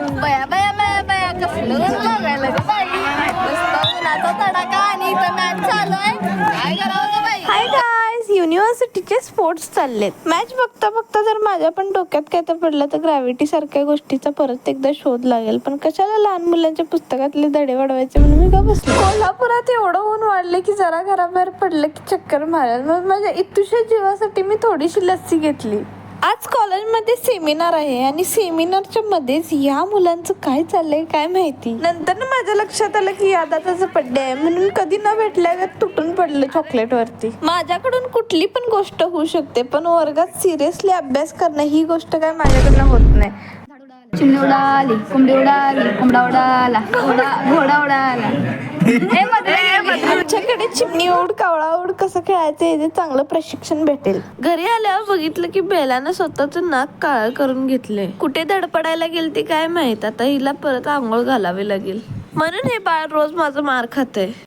बया बया बया बया कसलं लागायला ग बाई. नुसतं उन्हाचा तडाखा आणि इथं मॅच चालू आहे. काय करावं ग बाई. हाय गाईज, युनिव्हर्सिटीचे स्पोर्ट्स चाललेत. मॅच बघता बघता जर माझ्या पण डोक्यात काय तर पडलं तर ग्रॅव्हिटी सारख्या गोष्टीचा परत एकदा शोध लागेल. पण कशाला लहान मुलांच्या पुस्तकातले धडे वाढवायचे म्हणून मी का बसले. कोल्हापुरात एवढं ऊन वाढले की जरा घराबाहेर पडलं की चक्कर मारेल. मग माझ्या इतुशा जीवासाठी मी थोडीशी लस्सी घेतली. आज कॉलेजमध्ये सेमिनार आहे आणि सेमिनारच्या मध्येच या मुलांचं काय चाललंय काय माहिती. नंतर माझ्या लक्षात आलं की यादाचा बड्डे आहे म्हणून कधी न भेटल्या तुटून पडलं चॉकलेट वरती. माझ्याकडून कुठली पण गोष्ट होऊ शकते पण वर्गात सिरियसली अभ्यास करणं ही गोष्ट काय माझ्याकडनं होत नाही. चिमणी उडाली, कोंबडी उडाली, कोंबडा उडाला, घोडा उडाला. आमच्याकडे चिमणी ओढ कावळा ओढ कसं खेळायचं याचे चांगलं प्रशिक्षण भेटेल. घरी आल्यावर बघितलं की बेलानं स्वतःचं नाक काळ करून घेतलंय. कुठे धडपडायला गेलती काय माहित. आता हिला परत आंघोळ घालावी लागेल म्हणून हे बाळ रोज माझं मार खातंय.